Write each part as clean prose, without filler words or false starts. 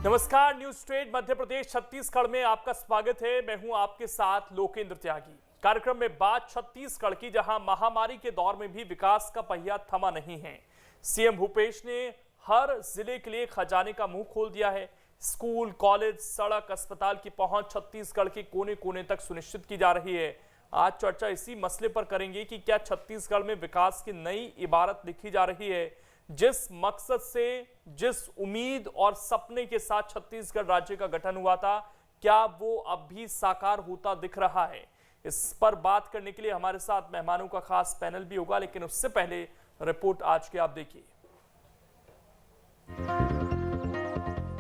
नमस्कार, news straight Madhya Pradesh Chhattisgarh में आपका स्वागत है। मैं हूं आपके साथ लोकेंद्र त्यागी। कार्यक्रम में बात छत्तीसगढ़ की, जहां महामारी के दौर में भी विकास का पहिया थमा नहीं है। सीएम भूपेश ने हर जिले के लिए खजाने का मुंह खोल दिया है। स्कूल, कॉलेज, सड़क, अस्पताल की पहुंच छत्तीसगढ़ के कोने कोने तक सुनिश्चित की जा रही है। आज चर्चा इसी मसले पर करेंगे कि क्या छत्तीसगढ़ में विकास की नई इबारत लिखी जा रही है। जिस मकसद से, जिस उम्मीद और सपने के साथ छत्तीसगढ़ राज्य का गठन हुआ था, क्या वो अब भी साकार होता दिख रहा है? इस पर बात करने के लिए हमारे साथ मेहमानों का खास पैनल भी होगा, लेकिन उससे पहले रिपोर्ट आज की आप देखिए।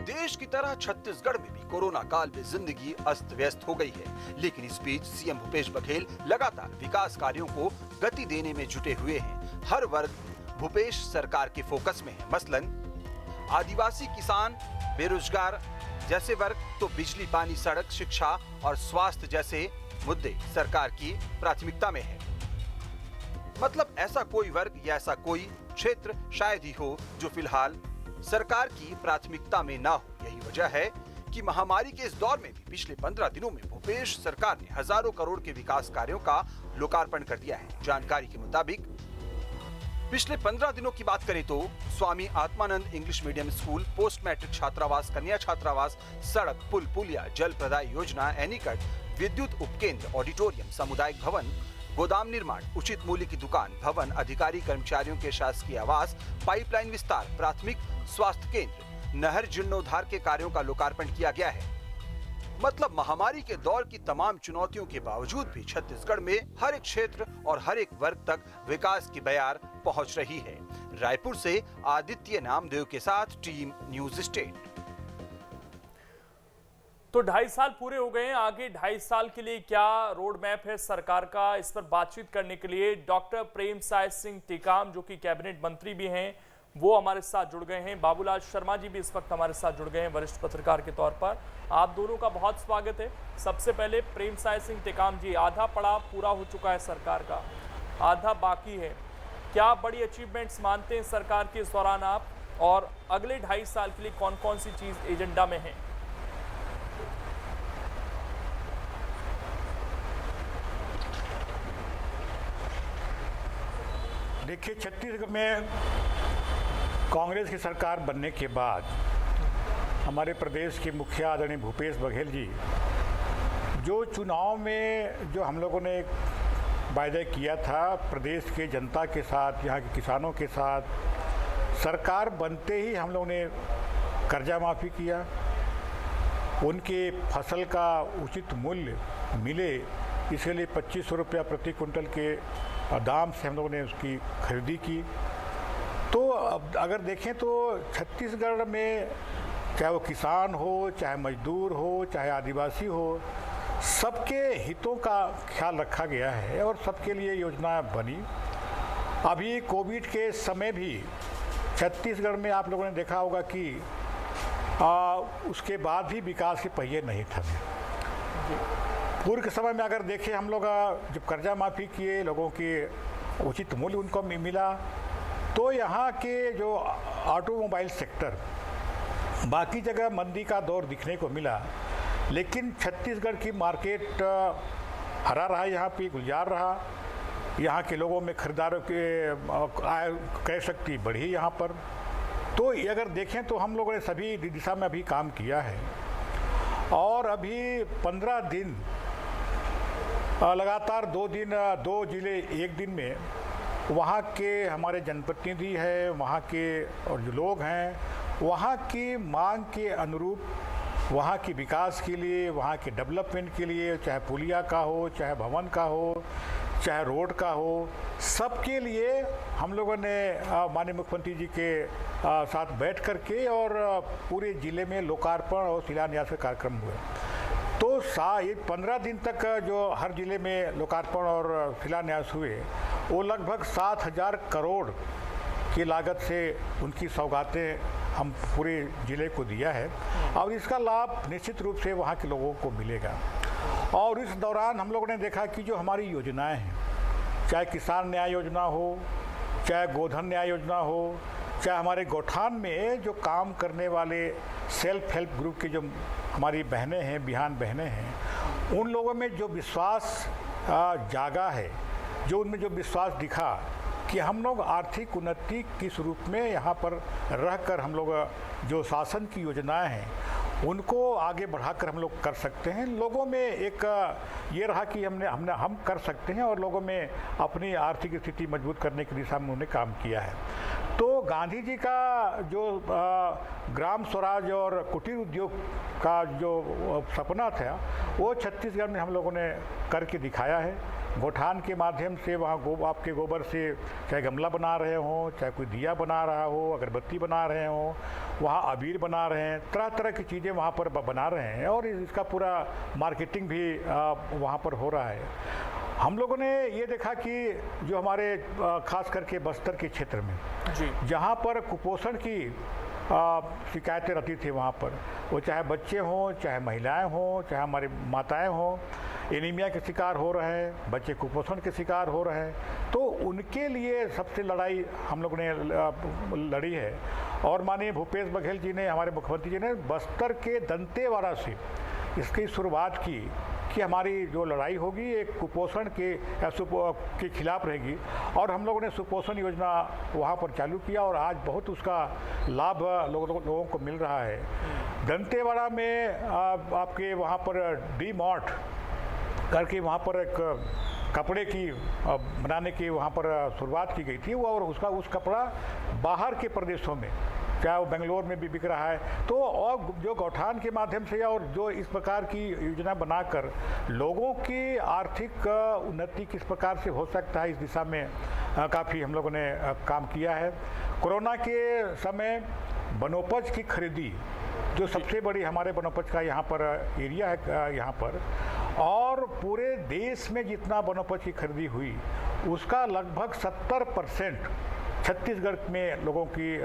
देश की तरह छत्तीसगढ़ में भी कोरोना काल में जिंदगी अस्त व्यस्त हो गई है, लेकिन इस बीच सीएम भूपेश बघेल लगातार विकास कार्यों को गति देने में जुटे हुए हैं। हर वर्ग भूपेश सरकार के फोकस में है। मसलन आदिवासी, किसान, बेरोजगार जैसे वर्ग तो बिजली, पानी, सड़क, शिक्षा और स्वास्थ्य जैसे मुद्दे सरकार की प्राथमिकता में है। मतलब ऐसा कोई वर्ग या ऐसा कोई क्षेत्र शायद ही हो जो फिलहाल सरकार की प्राथमिकता में ना हो। यही वजह है कि महामारी के इस दौर में भी पिछले 15 दिनों में भूपेश सरकार ने हजारों करोड़ के विकास कार्यों का लोकार्पण कर दिया है। जानकारी के मुताबिक पिछले 15 दिनों की बात करें तो Swami Atmanand English medium school, post matric छात्रावास, कन्या छात्रावास, सड़क, पुल, पुलिया, जल प्रदाय योजना, एनीकट, विद्युत उपकेंद्र, ऑडिटोरियम, सामुदायिक भवन, गोदाम निर्माण, उचित मूल्य की दुकान, भवन, अधिकारी कर्मचारियों के शासकीय आवास, पाइपलाइन विस्तार, प्राथमिक स्वास्थ्य केंद्र, नहर जीर्णोद्धार के कार्यों का लोकार्पण किया गया है। मतलब महामारी के दौर की तमाम चुनौतियों के बावजूद भी छत्तीसगढ़ में हर एक क्षेत्र और हर एक वर्ग तक विकास की बयार पहुंच रही है। रायपुर से आदित्य नामदेव के साथ टीम न्यूज स्टेट। तो 2.5 साल पूरे हो गए हैं। आगे 2.5 साल के लिए क्या रोड मैप है सरकार का, इस पर बातचीत करने के लिए डॉक्टर प्रेमसाय सिंह टेकाम, जो कि कैबिनेट मंत्री भी हैं, वो हमारे साथ जुड़ गए हैं। बाबूलाल शर्मा जी भी इस वक्त हमारे साथ जुड़ गए हैं वरिष्ठ पत्रकार के तौर पर। आप दोनों का बहुत स्वागत है। सबसे पहले प्रेमसाय सिंह टेकाम जी, आधा पड़ाव पूरा हो चुका है सरकार का, आधा बाकी है। क्या बड़ी अचीवमेंट्स मानते हैं सरकार के इस दौरान आप, और अगले 2.5 साल के लिए कौन कौन सी चीज एजेंडा में है? देखिए, छत्तीसगढ़ में कांग्रेस की सरकार बनने के बाद हमारे प्रदेश के मुखिया आदरणीय भूपेश बघेल जी, जो चुनाव में जो हम लोगों ने वायदा किया था प्रदेश के जनता के साथ, यहाँ के किसानों के साथ, सरकार बनते ही हम लोगों ने कर्जा माफ़ी किया, उनके फसल का उचित मूल्य मिले, इसके लिए 2500 रुपया प्रति कुंटल के दाम से हम लोगों ने उसकी खरीदी की। तो अब अगर देखें तो छत्तीसगढ़ में चाहे वो किसान हो, चाहे मजदूर हो, चाहे आदिवासी हो, सबके हितों का ख्याल रखा गया है और सबके लिए योजना बनी। अभी कोविड के समय भी छत्तीसगढ़ में आप लोगों ने देखा होगा कि उसके बाद भी विकास के पहिए नहीं थमे। पूर्व के समय में अगर देखें, हम लोग जब कर्जा माफ़ी किए, लोगों के उचित मूल्य उनको मिला, तो यहाँ के जो ऑटोमोबाइल सेक्टर, बाकी जगह मंदी का दौर दिखने को मिला, लेकिन छत्तीसगढ़ की मार्केट हरा रहा, यहाँ पे गुलजार रहा, यहाँ के लोगों में खरीदारों के आय क्रय शक्ति बढ़ी यहाँ पर। तो अगर देखें तो हम लोगों ने सभी दिशा में अभी काम किया है और अभी 15 दिन लगातार 2 जिले एक दिन में वहाँ के हमारे जनप्रतिनिधि हैं, वहाँ के और जो लोग हैं, वहाँ की मांग के अनुरूप, वहाँ की विकास के लिए, वहाँ के डेवलपमेंट के लिए, चाहे पुलिया का हो, चाहे भवन का हो, चाहे रोड का हो, सबके लिए हम लोगों ने माननीय मुख्यमंत्री जी के साथ बैठ करके और पूरे ज़िले में लोकार्पण और शिलान्यास के कार्यक्रम हुए। तो 15 दिन तक जो हर ज़िले में लोकार्पण और शिलान्यास हुए, वो लगभग 7,000 करोड़ की लागत से उनकी सौगातें हम पूरे ज़िले को दिया है और इसका लाभ निश्चित रूप से वहाँ के लोगों को मिलेगा। और इस दौरान हम लोगों ने देखा कि जो हमारी योजनाएं हैं, चाहे किसान न्याय योजना हो, चाहे गोधन न्याय योजना हो, चाहे हमारे गौठान में जो काम करने वाले सेल्फ हेल्प ग्रुप की जो हमारी बहनें हैं, बिहान बहनें हैं, उन लोगों में जो विश्वास जागा है, जो उनमें जो विश्वास दिखा कि हम लोग आर्थिक उन्नति के स्वरूप में यहाँ पर रहकर हम लोग जो शासन की योजनाएं हैं उनको आगे बढ़ाकर हम लोग कर सकते हैं। लोगों में एक ये रहा कि हम कर सकते हैं और लोगों में अपनी आर्थिक स्थिति मजबूत करने की दिशा में उन्होंने काम किया है। तो गांधी जी का जो ग्राम स्वराज और कुटीर उद्योग का जो सपना था वो छत्तीसगढ़ में हम लोगों ने करके दिखाया है। गौठान के माध्यम से वहाँ आपके गोबर से चाहे गमला बना रहे हों, चाहे कोई दिया बना रहा हो, अगरबत्ती बना रहे हों, वहाँ अबीर बना रहे हैं, तरह तरह की चीज़ें वहाँ पर बना रहे हैं और इसका पूरा मार्केटिंग भी वहाँ पर हो रहा है। हम लोगों ने ये देखा कि जो हमारे खास करके बस्तर के क्षेत्र में जहाँ पर कुपोषण की शिकायतें रहती थी, वहाँ पर वो चाहे बच्चे हों, चाहे महिलाएं हों, चाहे हमारी माताएं हों, एनीमिया के शिकार हो रहे हैं, बच्चे कुपोषण के शिकार हो रहे हैं, तो उनके लिए सबसे लड़ाई हम लोगों ने लड़ी है। और माननीय भूपेश बघेल जी ने, हमारे मुख्यमंत्री जी ने बस्तर के दंतेवाड़ा से इसकी शुरुआत की कि हमारी जो लड़ाई होगी एक कुपोषण के खिलाफ रहेगी और हम लोगों ने सुपोषण योजना वहाँ पर चालू किया और आज बहुत उसका लाभ लोगों को मिल रहा है। दंतेवाड़ा में आपके वहाँ पर डी मार्ट करके वहाँ पर एक कपड़े की बनाने की वहाँ पर शुरुआत की गई थी वो, और उस कपड़ा बाहर के प्रदेशों में चाहे वो बेंगलोर में भी बिक रहा है। तो और जो गौठान के माध्यम से और जो इस प्रकार की योजना बनाकर लोगों की आर्थिक उन्नति किस प्रकार से हो सकता है, इस दिशा में काफ़ी हम लोगों ने काम किया है। कोरोना के समय वनोपज की खरीदी जो सबसे बड़ी हमारे वनोपज का यहाँ पर एरिया है यहाँ पर, और पूरे देश में जितना वनोपज की खरीदी हुई उसका लगभग 70% छत्तीसगढ़ में लोगों की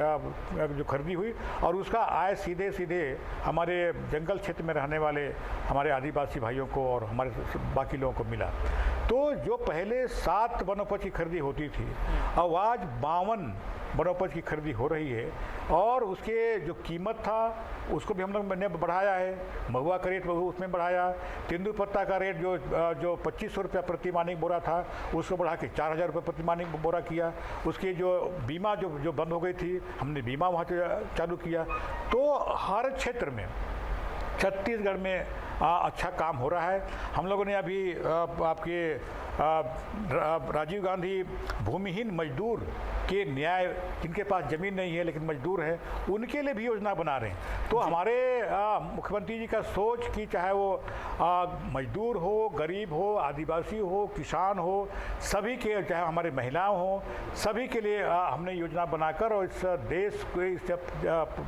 जो खरीदी हुई और उसका आय सीधे सीधे हमारे जंगल क्षेत्र में रहने वाले हमारे आदिवासी भाइयों को और हमारे बाकी लोगों को मिला। तो जो पहले 7 वनोपज की खरीदी होती थी अब आज 52 वनोपज की खरीदी हो रही है और उसके जो कीमत था उसको भी हम लोग ने बढ़ाया है। महुआ का रेट उसमें बढ़ाया, तेंदुपत्ता का रेट जो 2500 रुपया प्रति मानिक बोरा था उसको बढ़ा के 4000 रुपये प्रति मानिक बोरा किया। उसकी जो बीमा जो बंद हो गई थी हमने बीमा वहाँ चालू किया। तो हर क्षेत्र में छत्तीसगढ़ में अच्छा काम हो रहा है। हम लोगों ने अभी आपके राजीव गांधी भूमिहीन मजदूर के न्याय, जिनके पास ज़मीन नहीं है लेकिन मजदूर है, उनके लिए भी योजना बना रहे हैं। तो हमारे मुख्यमंत्री जी का सोच कि चाहे वो मजदूर हो, गरीब हो, आदिवासी हो, किसान हो, सभी के, चाहे हमारे महिलाएं हो, सभी के लिए हमने योजना बनाकर और इस देश को, इस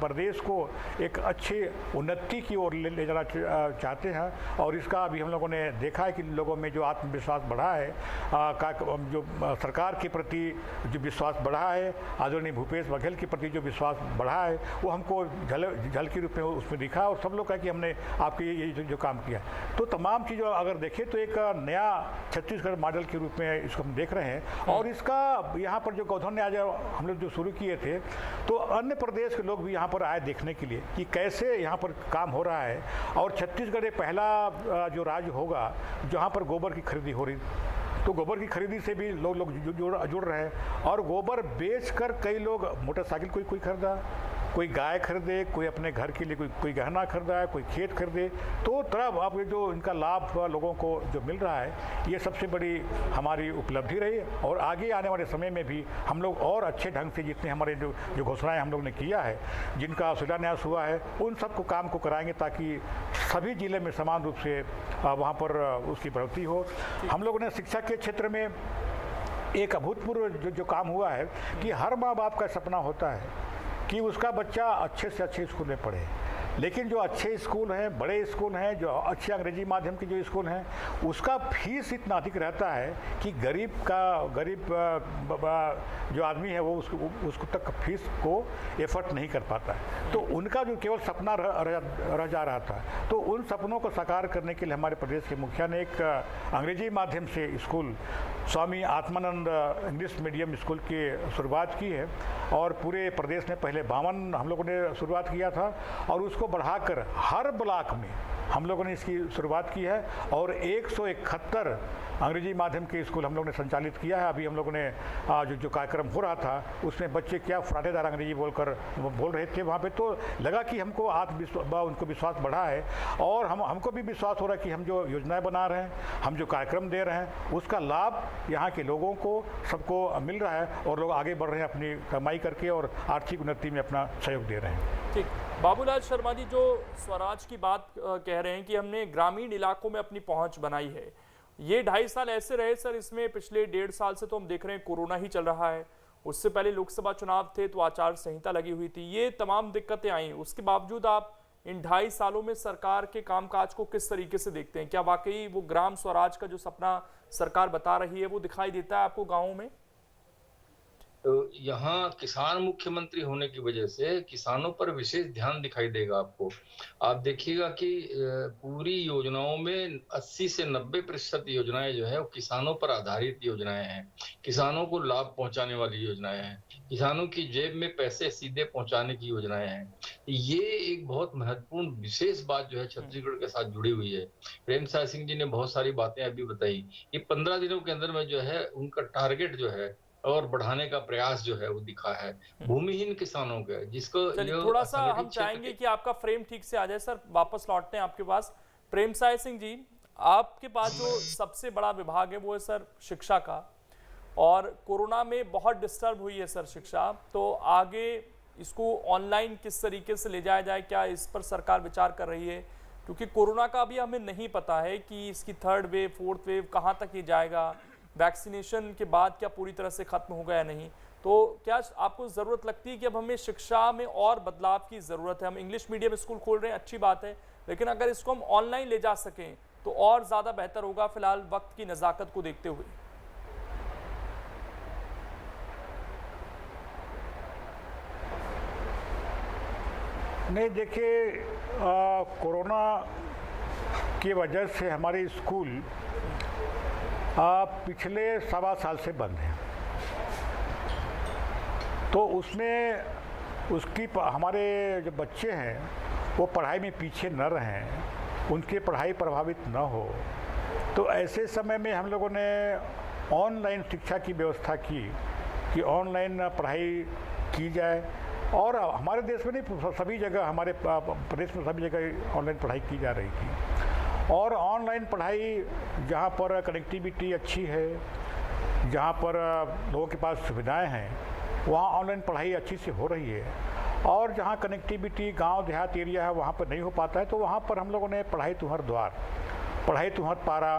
प्रदेश को एक अच्छी उन्नति की ओर ले जाना चाहते हैं। और इसका अभी हम लोगों ने देखा है कि लोगों में जो आत्मविश्वास बढ़ा है, जो सरकार के प्रति जो विश्वास बढ़ा है, आदरणीय भूपेश बघेल के प्रति जो विश्वास बढ़ा है, वो हमको झलकी रूप में उसमें दिखा और सब लोग कहा कि हमने आपके ये जो काम किया। तो तमाम चीज़ें अगर देखें तो एक नया छत्तीसगढ़ मॉडल के रूप में इसको हम देख रहे हैं। और इसका यहाँ पर जो गौधन ने आज हम लोग जो शुरू किए थे तो अन्य प्रदेश के लोग भी यहाँ पर आए देखने के लिए कि कैसे यहाँ पर काम हो रहा है। और छत्तीसगढ़ एक पहला जो राज्य होगा जहाँ पर गोबर की खरीदी हो रही, तो गोबर की खरीदी से भी लोग जुड़ रहे हैं। और गोबर बेचकर कई लोग मोटरसाइकिल कोई खरीदा, कोई गाय खरीदे, कोई अपने घर के लिए कोई गहना खरीदा है, कोई खेत खरीदे। तो तरह अब जो इनका लाभ लोगों को जो मिल रहा है, ये सबसे बड़ी हमारी उपलब्धि रही। और आगे आने वाले समय में भी हम लोग और अच्छे ढंग से जितने हमारे जो घोषणाएं हम लोग ने किया है, जिनका शिलान्यास हुआ है, उन सबको काम को कराएंगे ताकि सभी जिले में समान रूप से वहाँ पर उसकी बढ़ोतरी हो। हम लोगों ने शिक्षा के क्षेत्र में एक अभूतपूर्व जो काम हुआ है कि हर माँ बाप का सपना होता है कि उसका बच्चा अच्छे से अच्छे स्कूल में पढ़े, लेकिन जो अच्छे स्कूल हैं, बड़े स्कूल हैं, जो अच्छे अंग्रेजी माध्यम के जो स्कूल हैं, उसका फीस इतना अधिक रहता है कि गरीब जो आदमी है वो उसको तक फीस को एफर्ट नहीं कर पाता है। तो उनका जो केवल सपना रह जा रहा था, तो उन सपनों को साकार करने के लिए हमारे प्रदेश के मुखिया ने एक अंग्रेजी माध्यम से स्कूल स्वामी आत्मानंद इंग्लिश मीडियम स्कूल की शुरुआत की है। और पूरे प्रदेश में पहले 52 हम लोगों ने शुरुआत किया था और उसको बढ़ाकर हर ब्लॉक में हम लोगों ने इसकी शुरुआत की है और 171 अंग्रेजी माध्यम के स्कूल हम लोगों ने संचालित किया है। अभी हम लोगों ने जो कार्यक्रम हो रहा था उसमें बच्चे क्या फराटेदार अंग्रेजी बोल रहे थे वहाँ पे, तो लगा कि हमको उनको विश्वास बढ़ा है और हमको भी विश्वास हो रहा है कि हम जो योजनाएं बना रहे हैं, हम जो कार्यक्रम दे रहे हैं, उसका लाभ यहाँ के लोगों को सबको मिल रहा है और लोग आगे बढ़ रहे हैं अपनी कमाई करके और आर्थिक उन्नति में अपना सहयोग दे रहे हैं। ठीक, बाबूलाल शर्मा जी जो स्वराज की बात कह रहे हैं कि हमने ग्रामीण इलाकों में अपनी पहुंच बनाई है, ये 2.5 साल ऐसे रहे सर, इसमें पिछले 1.5 साल से तो हम देख रहे हैं कोरोना ही चल रहा है, उससे पहले लोकसभा चुनाव थे तो आचार संहिता लगी हुई थी, ये तमाम दिक्कतें आई, उसके बावजूद आप इन 2.5 सालों में सरकार के कामकाज को किस तरीके से देखते हैं? क्या वाकई वो ग्राम स्वराज का जो सपना सरकार बता रही है वो दिखाई देता है आपको गाँव में? तो यहाँ किसान मुख्यमंत्री होने की वजह से किसानों पर विशेष ध्यान दिखाई देगा आपको। आप देखिएगा कि पूरी योजनाओं में 80 से 90% योजनाएं जो है वो किसानों पर आधारित योजनाएं हैं, किसानों को लाभ पहुंचाने वाली योजनाएं हैं, किसानों की जेब में पैसे सीधे पहुंचाने की योजनाएं हैं। ये एक बहुत महत्वपूर्ण विशेष बात जो है छत्तीसगढ़ के साथ जुड़ी हुई है। प्रेमसाय सिंह जी ने बहुत सारी बातें अभी बताई। ये 15 दिनों के अंदर में जो है उनका टारगेट जो है और बढ़ाने का प्रयास जो है वो दिखा है भूमिहीन किसानों के, जिसको थोड़ा सा हम चाहेंगे कि आपका फ्रेम ठीक से आ जाए सर, वापस लौटते हैं आपके पास। प्रेमसाय सिंह जी, आपके पास जो सबसे बड़ा विभाग है वो है सर शिक्षा का, और कोरोना में बहुत डिस्टर्ब हुई है सर शिक्षा, तो आगे इसको ऑनलाइन किस तरीके से ले जाया जाए, क्या इस पर सरकार विचार कर रही है? क्योंकि कोरोना का अभी हमें नहीं पता है कि इसकी 3rd वेव 4th वेव कहाँ तक ये जाएगा, वैक्सीनेशन के बाद क्या पूरी तरह से खत्म होगा या नहीं। तो क्या आपको ज़रूरत लगती है कि अब हमें शिक्षा में और बदलाव की ज़रूरत है? हम इंग्लिश मीडियम स्कूल खोल रहे हैं, अच्छी बात है, लेकिन अगर इसको हम ऑनलाइन ले जा सकें तो और ज़्यादा बेहतर होगा, फिलहाल वक्त की नज़ाकत को देखते हुए। नहीं, देखिए कोरोना की वजह से हमारे स्कूल पिछले 1.25 साल से बंद हैं, तो उसमें हमारे जो बच्चे हैं वो पढ़ाई में पीछे न रहें, उनकी पढ़ाई प्रभावित न हो, तो ऐसे समय में हम लोगों ने ऑनलाइन शिक्षा की व्यवस्था की कि ऑनलाइन पढ़ाई की जाए। और हमारे देश में नहीं, सभी जगह, हमारे प्रदेश में सभी जगह ऑनलाइन पढ़ाई की जा रही थी। और ऑनलाइन पढ़ाई जहाँ पर कनेक्टिविटी अच्छी है, जहाँ पर लोगों के पास सुविधाएं हैं, वहाँ ऑनलाइन पढ़ाई अच्छी से हो रही है। और जहाँ कनेक्टिविटी गांव देहात एरिया है वहाँ पर नहीं हो पाता है, तो वहाँ पर हम लोगों ने पढ़ाई तुम्हार द्वार, पढ़ाई तुम्हार पारा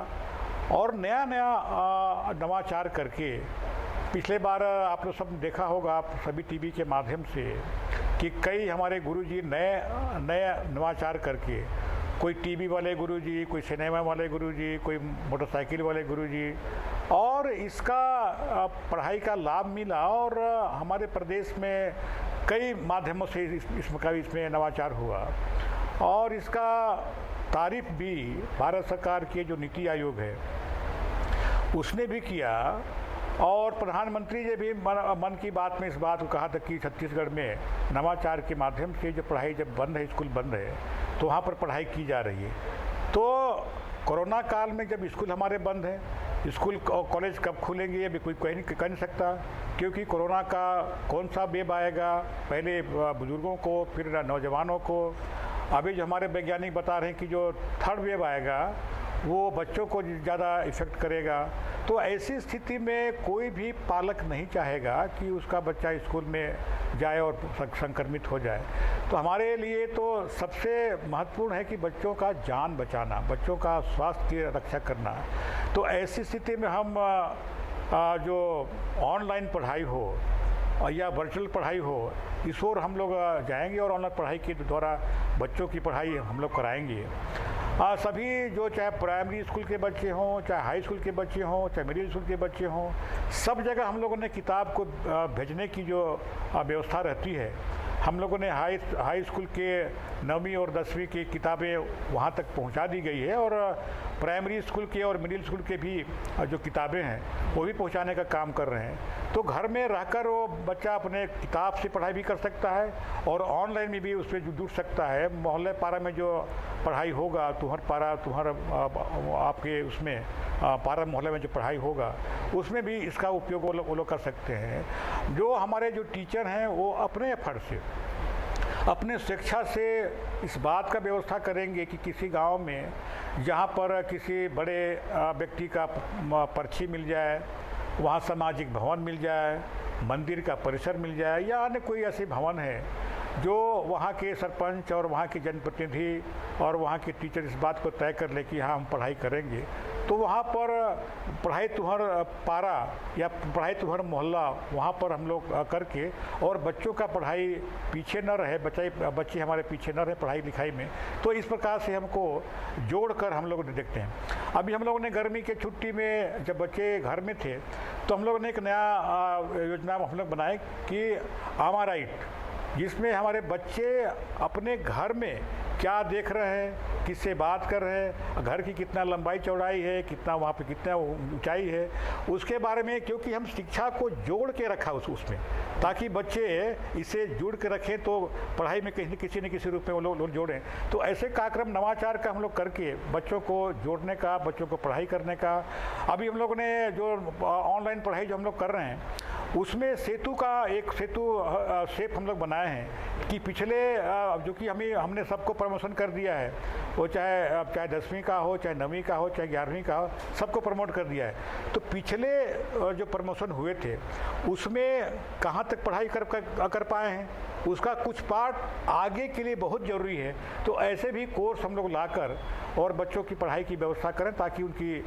और नया नवाचार करके, पिछले बार आप लोग सब देखा होगा, आप सभी टीवी के माध्यम से, कि कई हमारे गुरुजी नए नवाचार करके, कोई टीवी वाले गुरुजी, कोई सिनेमा वाले गुरुजी, कोई मोटरसाइकिल वाले गुरुजी, और इसका पढ़ाई का लाभ मिला और हमारे प्रदेश में कई माध्यमों से इसमें नवाचार हुआ। और इसका तारीफ भी भारत सरकार के जो नीति आयोग है उसने भी किया, और प्रधानमंत्री जी भी मन की बात में इस बात को कहा था कि छत्तीसगढ़ में नवाचार के माध्यम से जो पढ़ाई जब बंद है, स्कूल बंद है, तो वहाँ पर पढ़ाई की जा रही है। तो कोरोना काल में जब स्कूल हमारे बंद हैं, स्कूल कॉलेज कब खुलेंगे अभी कोई कह नहीं सकता, क्योंकि कोरोना का कौन सा वेव आएगा, पहले बुजुर्गों को, फिर नौजवानों को, अभी जो हमारे वैज्ञानिक बता रहे हैं कि जो 3rd वेव आएगा वो बच्चों को ज़्यादा इफ़ेक्ट करेगा। तो ऐसी स्थिति में कोई भी पालक नहीं चाहेगा कि उसका बच्चा स्कूल में जाए और संक्रमित हो जाए। तो हमारे लिए तो सबसे महत्वपूर्ण है कि बच्चों का जान बचाना, बच्चों का स्वास्थ्य की रक्षा करना। तो ऐसी स्थिति में हम जो ऑनलाइन पढ़ाई हो या वर्चुअल पढ़ाई हो, इस ओर हम लोग जाएंगे और ऑनलाइन पढ़ाई के द्वारा बच्चों की पढ़ाई हम लोग कराएंगे। सभी जो चाहे प्राइमरी स्कूल के बच्चे हों, चाहे हाई स्कूल के बच्चे हों, चाहे मिडिल स्कूल के बच्चे हों, सब जगह हम लोगों ने किताब को भेजने की जो व्यवस्था रहती है। हम लोगों ने हाई स्कूल के 9वीं और 10वीं की किताबें वहाँ तक पहुँचा दी गई है और प्राइमरी स्कूल के और मिडिल स्कूल के भी जो किताबें हैं वो भी पहुँचाने का काम कर रहे हैं। तो घर में रहकर वो बच्चा अपने किताब से पढ़ाई भी कर सकता है और ऑनलाइन में भी उस पर जुड़ सकता है। मोहल्ले पारा में जो पढ़ाई होगा, आपके उसमें पारा मोहल्ले में जो पढ़ाई होगा उसमें भी इसका उपयोग वो लोग कर सकते हैं। जो हमारे जो टीचर हैं वो अपने एफर्ट से, अपने शिक्षा से इस बात का व्यवस्था करेंगे कि किसी गांव में जहां पर किसी बड़े व्यक्ति का पर्ची मिल जाए, वहां सामाजिक भवन मिल जाए, मंदिर का परिसर मिल जाए या अन्य कोई ऐसे भवन है जो वहाँ के सरपंच और वहाँ के जनप्रतिनिधि और वहाँ के टीचर इस बात को तय कर ले कि हाँ हम पढ़ाई करेंगे, तो वहाँ पर पढ़ाई तुहर पारा या पढ़ाई तुहर मोहल्ला वहाँ पर हम लोग करके और बच्चों का पढ़ाई पीछे न रहे, बच्चे हमारे पीछे न रहे पढ़ाई लिखाई में। तो इस प्रकार से हमको जोड़ कर हम लोग देखते हैं। अभी हम लोगों ने गर्मी के छुट्टी में जब बच्चे घर में थे तो हम लोगों ने एक नया योजना हम लोग बनाए कि आमा राइट, जिसमें हमारे बच्चे अपने घर में क्या देख रहे हैं, किससे बात कर रहे हैं, घर की कितना लंबाई चौड़ाई है, कितना वहाँ पे कितना ऊंचाई है, उसके बारे में, क्योंकि हम शिक्षा को जोड़ के रखा उसमें, ताकि बच्चे इसे जुड़ के रखें तो पढ़ाई में किसी न किसी रूप में वो लोग जोड़ें। तो ऐसे कार्यक्रम नवाचार का हम लोग करके बच्चों को जोड़ने का, बच्चों को पढ़ाई करने का। अभी हम लोगों ने जो ऑनलाइन पढ़ाई जो हम लोग कर रहे हैं उसमें सेतु का एक शेप हम लोग बनाए हैं कि पिछले जो कि हमने सबको प्रमोशन कर दिया है, वो चाहे 10वीं का हो, चाहे 9वीं का हो, चाहे 11वीं का हो, सबको प्रमोट कर दिया है। तो पिछले जो प्रमोशन हुए थे उसमें कहाँ तक पढ़ाई कर पाए हैं, उसका कुछ पार्ट आगे के लिए बहुत ज़रूरी है। तो ऐसे भी कोर्स हम लोग लाकर और बच्चों की पढ़ाई की व्यवस्था करें ताकि उनकी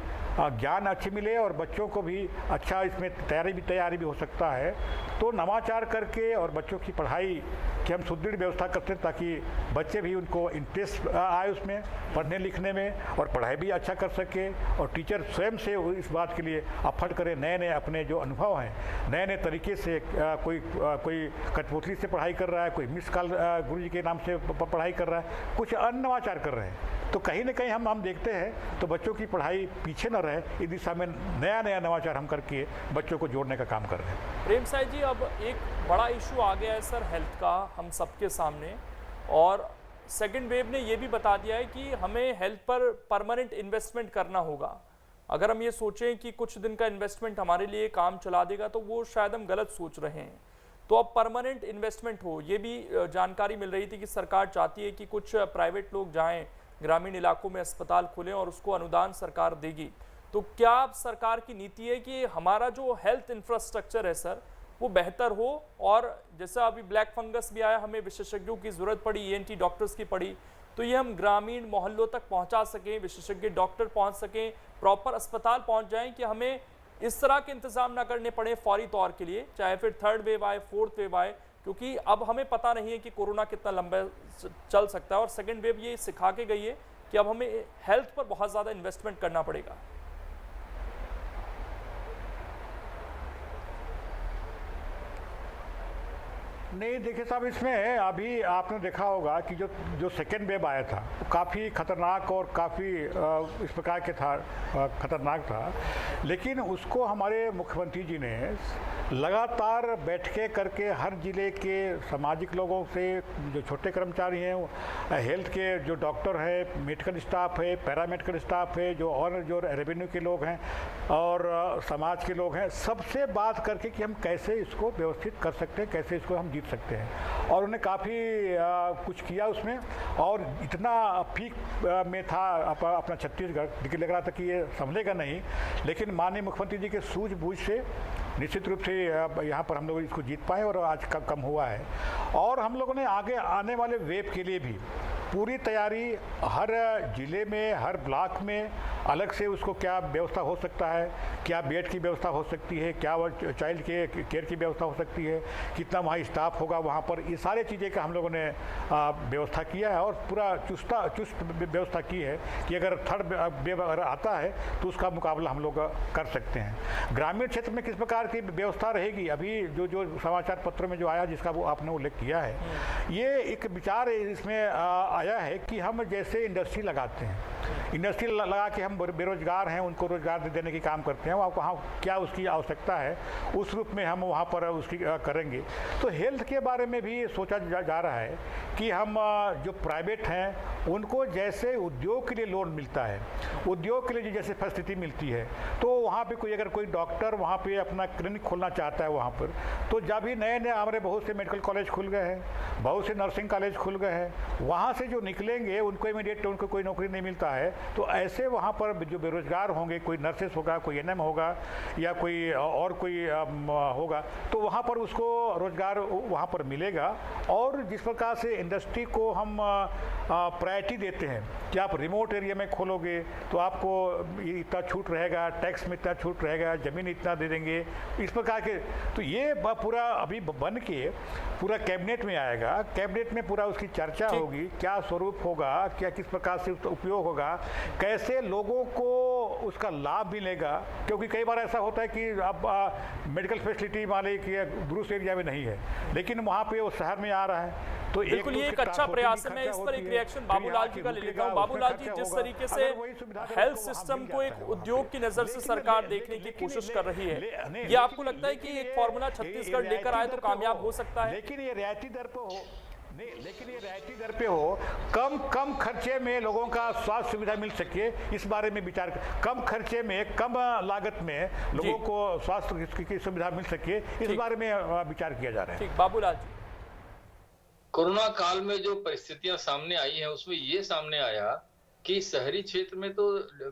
ज्ञान अच्छी मिले और बच्चों को भी अच्छा इसमें तैयारी भी हो सकता है। तो नवाचार करके और बच्चों की पढ़ाई की हम सुदृढ़ व्यवस्था करते हैं ताकि बच्चे भी उनको इंटरेस्ट आए उसमें पढ़ने लिखने में और पढ़ाई भी अच्छा कर सके और टीचर स्वयं से इस बात के लिए एफर्ट करें, नए अपने जो अनुभव हैं नए तरीके से। कोई कठपुतली से पढ़ाई कर रहा है, कोई मिस कॉल गुरु जी के नाम से पढ़ाई कर रहा है, कुछ अन्य नवाचार कर रहे हैं। तो कहीं ना कहीं हम देखते हैं तो बच्चों की पढ़ाई पीछे न रहे, इस दिशा में नया नवाचार हम करके बच्चों को जोड़ने का काम कर रहे हैं। प्रेम साई जी, अब एक बड़ा इशू आ गया है सर हेल्थ का हम सबके सामने, और सेकेंड वेव ने ये भी बता दिया है कि हमें हेल्थ पर परमानेंट इन्वेस्टमेंट करना होगा। अगर हम ये सोचें कि कुछ दिन का इन्वेस्टमेंट हमारे लिए काम चला देगा तो वो शायद हम गलत सोच रहे हैं। तो अब परमानेंट इन्वेस्टमेंट हो, ये भी जानकारी मिल रही थी कि सरकार चाहती है कि कुछ प्राइवेट लोग जाएं, ग्रामीण इलाकों में अस्पताल खुलें और उसको अनुदान सरकार देगी। तो क्या सरकार की नीति है कि हमारा जो हेल्थ इंफ्रास्ट्रक्चर है सर वो बेहतर हो, और जैसा अभी ब्लैक फंगस भी आया, हमें विशेषज्ञों की ज़रूरत पड़ी, ENT डॉक्टर्स की पड़ी, तो ये हम ग्रामीण मोहल्लों तक पहुंचा सकें, विशेषज्ञ डॉक्टर पहुंच सकें, प्रॉपर अस्पताल पहुंच जाएं कि हमें इस तरह के इंतजाम ना करने पड़े फौरी तौर के लिए, चाहे फिर 3rd वेव आए, 4th वेव आए, क्योंकि अब हमें पता नहीं है कि कोरोना कितना लंबा चल सकता है। और सेकेंड वेव ये सिखा के गई है कि अब हमें हेल्थ पर बहुत ज़्यादा इन्वेस्टमेंट करना पड़ेगा। नहीं देखिए साहब, इसमें अभी आपने देखा होगा कि जो सेकेंड वेव आया था वो काफ़ी खतरनाक और काफ़ी इस प्रकार के था, खतरनाक था, लेकिन उसको हमारे मुख्यमंत्री जी ने लगातार बैठकें करके हर जिले के सामाजिक लोगों से, जो छोटे कर्मचारी हैं, हेल्थ के जो डॉक्टर है, मेडिकल स्टाफ है, पैरामेडिकल स्टाफ है, जो रेवेन्यू के लोग हैं और समाज के लोग हैं, सबसे बात करके कि हम कैसे इसको व्यवस्थित कर सकते हैं, कैसे इसको हम जीत सकते हैं। और उन्हें काफ़ी कुछ किया उसमें, और इतना पीक में था अपना छत्तीसगढ़, लेकिन लग रहा था कि ये संभलेगा नहीं, लेकिन माननीय मुख्यमंत्री जी के सूझबूझ से निश्चित रूप से यहाँ पर हम लोग इसको जीत पाए और आज कम हुआ है। और हम लोगों ने आगे आने वाले वेव के लिए भी पूरी तैयारी हर जिले में, हर ब्लॉक में अलग से उसको क्या व्यवस्था हो सकता है, क्या बेड की व्यवस्था हो सकती है, क्या चाइल्ड केयर की व्यवस्था हो सकती है, कितना वहाँ स्टाफ होगा वहाँ पर, ये सारे चीज़ें का हम लोगों ने व्यवस्था किया है और पूरा चुस्त व्यवस्था की है कि अगर थर्ड वेव अगर आता है तो उसका मुकाबला हम लोग कर सकते हैं। ग्रामीण क्षेत्र में किस प्रकार की व्यवस्था रहेगी, अभी जो समाचार पत्रों में जो आया जिसका वो आपने उल्लेख किया है, ये एक विचार इसमें आया है कि हम जैसे इंडस्ट्री लगाते हैं, इंडस्ट्री लगा के हम बेरोजगार हैं उनको रोजगार देने की काम करते हैं, वहाँ क्या उसकी आवश्यकता है उस रूप में हम वहाँ पर उसकी करेंगे। तो हेल्थ के बारे में भी सोचा जा रहा है कि हम जो प्राइवेट हैं उनको जैसे उद्योग के लिए लोन मिलता है, उद्योग के लिए जैसे फैसिलिटी मिलती है, तो वहाँ पे अगर कोई डॉक्टर वहाँ पे अपना क्लिनिक खोलना चाहता है वहाँ पर, तो जब भी नए हमारे बहुत से मेडिकल कॉलेज खुल गए हैं, बहुत से नर्सिंग कॉलेज खुल गए हैं, वहाँ से जो निकलेंगे उनको इमीडिएट उनको कोई नौकरी नहीं मिलता है, तो ऐसे वहाँ पर जो बेरोजगार होंगे, कोई नर्सेस होगा, कोई एनएम होगा या कोई और कोई होगा, तो वहाँ पर उसको रोजगार वहाँ पर मिलेगा। और जिस प्रकार से इंडस्ट्री को हम प्रायोरिटी देते हैं कि आप रिमोट एरिया में खोलोगे तो आपको इतना छूट रहेगा, टैक्स में इतना छूट रहेगा, ज़मीन इतना दे देंगे, इस प्रकार के, तो ये पूरा अभी बन के पूरा कैबिनेट में आएगा, कैबिनेट में पूरा उसकी चर्चा होगी, क्या स्वरूप होगा, क्या किस प्रकार से उसका उपयोग होगा, कैसे लोगों को उसका लाभ मिलेगा, क्योंकि कई बार ऐसा होता है कि अब मेडिकल फैसिलिटी वाले कि दूर एरिया में नहीं है लेकिन वहाँ पे वो शहर में आ रहा है, तो बिल्कुल ये एक अच्छा प्रयास है। मैं इस पर एक रिएक्शन बाबूलाल जी का ले लेता हूँ। बाबूलाल जी, जिस तरीके से हेल्थ सिस्टम को एक उद्योग की नजर से सरकार देखने की कोशिश कर रही है, ये आपको लगता है कि एक फॉर्मूला छत्तीसगढ़ लेकर आए तो कामयाब हो सकता है? लेकिन ये रियायती दर पे हो नहीं, लेकिन ये रियायती दर पे हो, कम खर्चे में लोगों का स्वास्थ्य सुविधा मिल सके, इस बारे में विचार, कम खर्चे में कम लागत में लोगों को स्वास्थ्य की सुविधा मिल सके, इस बारे में विचार किया जा रहा है। ठीक, बाबूलाल जी, कोरोना काल में जो परिस्थितियां सामने आई हैं उसमें ये सामने आया कि शहरी क्षेत्र में तो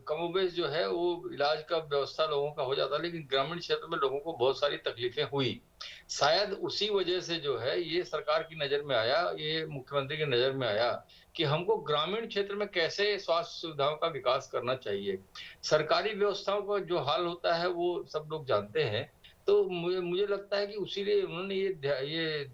कमोबेश जो है वो इलाज का व्यवस्था लोगों का हो जाता, लेकिन ग्रामीण क्षेत्र में लोगों को बहुत सारी तकलीफें हुई। शायद उसी वजह से जो है ये सरकार की नजर में आया, ये मुख्यमंत्री की नजर में आया कि हमको ग्रामीण क्षेत्र में कैसे स्वास्थ्य सुविधाओं का विकास करना चाहिए। सरकारी व्यवस्थाओं का जो हाल होता है वो सब लोग जानते हैं, तो मुझे लगता है कि उसीलिए उन्होंने ये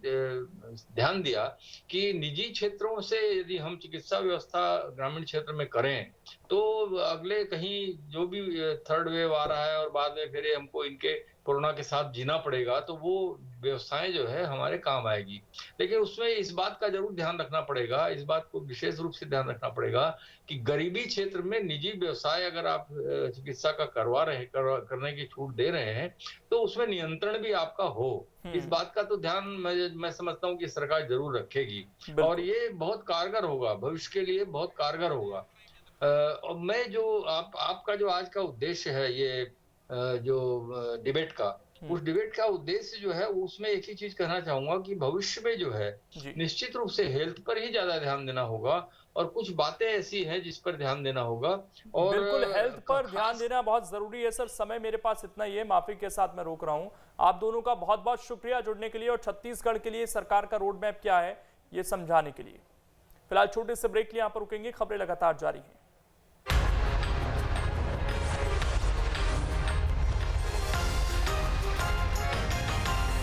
ध्यान दिया कि निजी क्षेत्रों से यदि हम चिकित्सा व्यवस्था ग्रामीण क्षेत्र में करें तो अगले कहीं जो भी थर्ड वेव आ रहा है और बाद में फिर हमको इनके कोरोना के साथ जीना पड़ेगा, तो वो व्यवस्थाएं जो है हमारे काम आएगी। लेकिन उसमें इस बात का जरूर ध्यान रखना पड़ेगा, इस बात को विशेष रूप से ध्यान रखना पड़ेगा कि गरीबी क्षेत्र में निजी व्यवसाय अगर आप चिकित्सा का करने की छूट दे रहे हैं तो उसमें नियंत्रण भी आपका हो। इस बात का तो ध्यान मैं समझता हूँ कि सरकार जरूर रखेगी और ये बहुत कारगर होगा, भविष्य के लिए बहुत कारगर होगा। और मैं जो आपका जो आज का उद्देश्य है ये जो डिबेट का, उस डिबेट का उद्देश्य जो है उसमें एक ही चीज कहना चाहूंगा कि भविष्य में जो है निश्चित रूप से हेल्थ पर ही ज्यादा ध्यान देना होगा और कुछ बातें ऐसी हैं जिस पर ध्यान देना होगा। और बिल्कुल हेल्थ पर ध्यान देना बहुत जरूरी है। सर, समय मेरे पास इतना ही है, माफी के साथ मैं रोक रहा हूं। आप दोनों का बहुत बहुत शुक्रिया जुड़ने के लिए और छत्तीसगढ़ के लिए सरकार का रोड मैप क्या है ये समझाने के लिए। फिलहाल छोटे से ब्रेक लिए यहाँ पर रुकेंगे, खबरें लगातार जारी हैं।